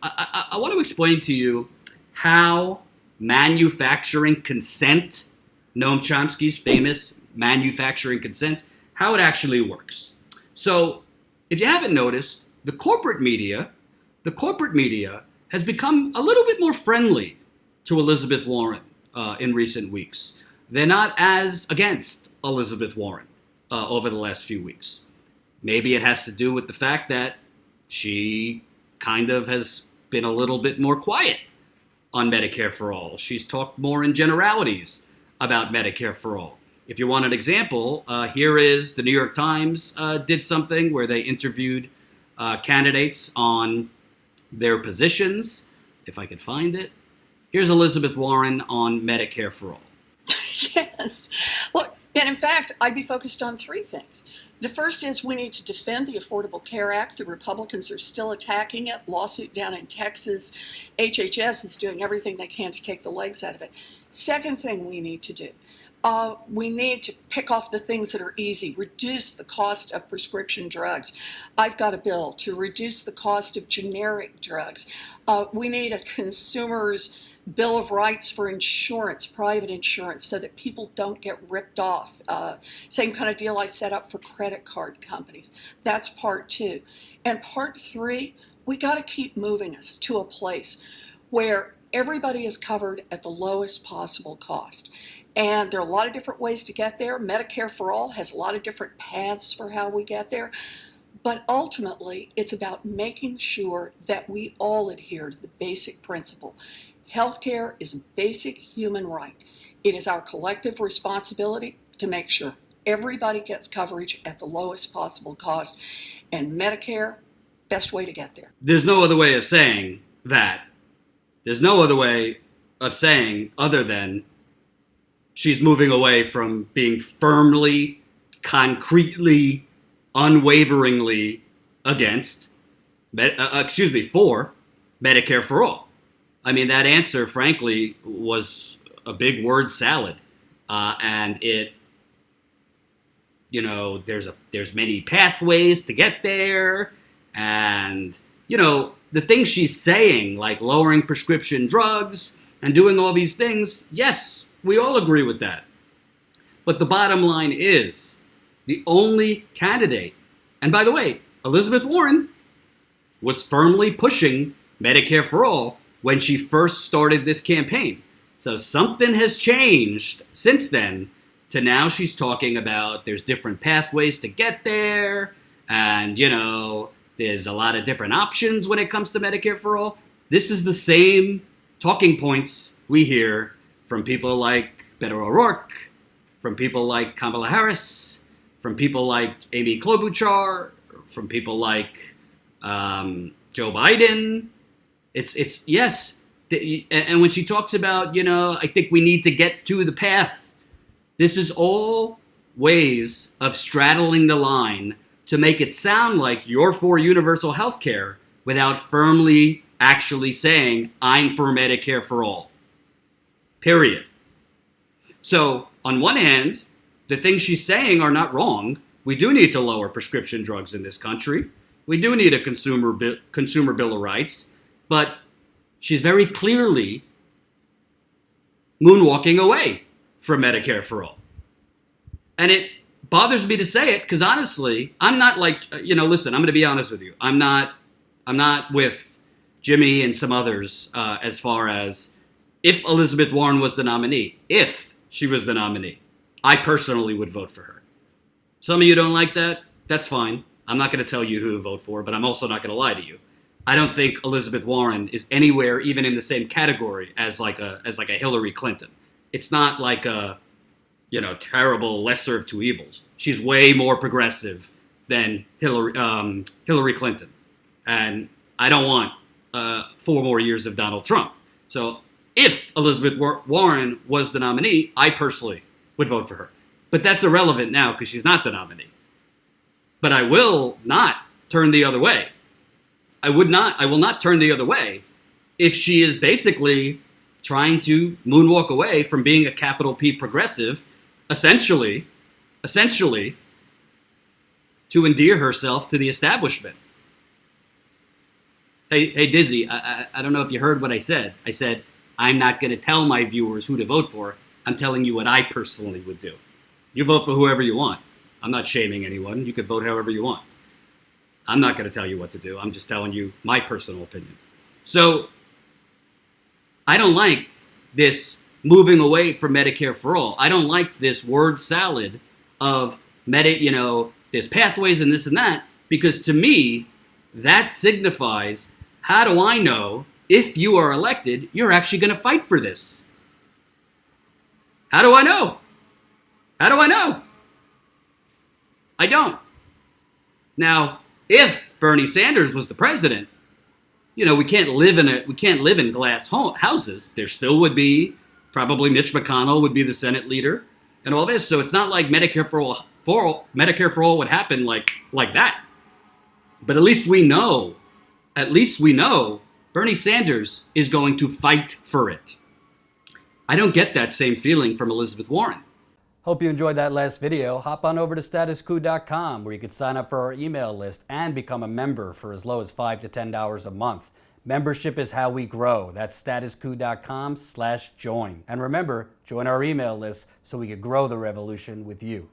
I want to explain to you how manufacturing consent, Noam Chomsky's famous manufacturing consent, how it actually works. So, if you haven't noticed, the corporate media has become a little bit more friendly to Elizabeth Warren in recent weeks. They're not as against Elizabeth Warren over the last few weeks. Maybe it has to do with the fact that she kind of has been a little bit more quiet on Medicare for All. She's talked more in generalities about Medicare for All. If you want an example, here is the New York Times did something where they interviewed candidates on their positions. If I could find it. Here's Elizabeth Warren on Medicare for All. Yes. Look, and in fact, I'd be focused on three things. The first is we need to defend the Affordable Care Act. The Republicans are still attacking it. Lawsuit down in Texas. HHS is doing everything they can to take the legs out of it. Second thing we need to do, we need to pick off the things that are easy, reduce the cost of prescription drugs. I've got a bill to reduce the cost of generic drugs. We need a consumer's Bill of Rights for insurance, private insurance, so that people don't get ripped off. Same kind of deal I set up for credit card companies. That's part two. And part three, we got to keep moving us to a place where everybody is covered at the lowest possible cost. And there are a lot of different ways to get there. Medicare for All has a lot of different paths for how we get there. But ultimately, it's about making sure that we all adhere to the basic principle. Healthcare is a basic human right. It is our collective responsibility to make sure everybody gets coverage at the lowest possible cost. And Medicare, best way to get there. There's no other way of saying that. There's no other way of saying other than she's moving away from being firmly, concretely, unwaveringly against, for Medicare for All. I mean, that answer, frankly, was a big word salad. And it, there's many pathways to get there. And, the things she's saying, like lowering prescription drugs and doing all these things, yes, we all agree with that. But the bottom line is, the only candidate, and by the way, Elizabeth Warren was firmly pushing Medicare for All when she first started this campaign. So something has changed since then to now she's talking about there's different pathways to get there, and, there's a lot of different options when it comes to Medicare for All. This is the same talking points we hear from people like Beto O'Rourke, from people like Kamala Harris, from people like Amy Klobuchar, from people like Joe Biden. It's yes. And when she talks about, I think we need to get to the path, this is all ways of straddling the line to make it sound like you're for universal health care without firmly actually saying, I'm for Medicare for All. Period. So, on one hand, the things she's saying are not wrong. We do need to lower prescription drugs in this country. We do need a consumer bill of rights. But she's very clearly moonwalking away from Medicare for All. And it bothers me to say it because honestly, I'm not like, listen, I'm going to be honest with you. I'm not with Jimmy and some others as far as if Elizabeth Warren was the nominee. If she was the nominee, I personally would vote for her. Some of you don't like that. That's fine. I'm not going to tell you who to vote for, but I'm also not going to lie to you. I don't think Elizabeth Warren is anywhere even in the same category as like a Hillary Clinton. It's not like a, terrible lesser of two evils. She's way more progressive than Hillary Clinton. And I don't want 4 more years of Donald Trump. So if Elizabeth Warren was the nominee, I personally would vote for her. But that's irrelevant now because she's not the nominee. But I will not turn the other way. I will not turn the other way if she is basically trying to moonwalk away from being a capital P progressive, essentially to endear herself to the establishment. Hey, Dizzy, I don't know if you heard what I said. I said, I'm not going to tell my viewers who to vote for. I'm telling you what I personally would do. You vote for whoever you want. I'm not shaming anyone. You can vote however you want. I'm not going to tell you what to do. I'm just telling you my personal opinion. So I don't like this moving away from Medicare for All. I don't like this word salad of there's pathways and this and that, because to me, that signifies, how do I know if you are elected, you're actually going to fight for this? How do I know? How do I know? I don't. Now, if Bernie Sanders was the president, we can't live in glass houses. There still would be, probably Mitch McConnell would be the Senate leader and all this. So it's not like Medicare for all would happen like that. But at least we know Bernie Sanders is going to fight for it. I don't get that same feeling from Elizabeth Warren. Hope you enjoyed that last video. Hop on over to statuscoup.com where you can sign up for our email list and become a member for as low as $5 to $10 a month. Membership is how we grow. That's statuscoup.com/join. And remember, join our email list so we can grow the revolution with you.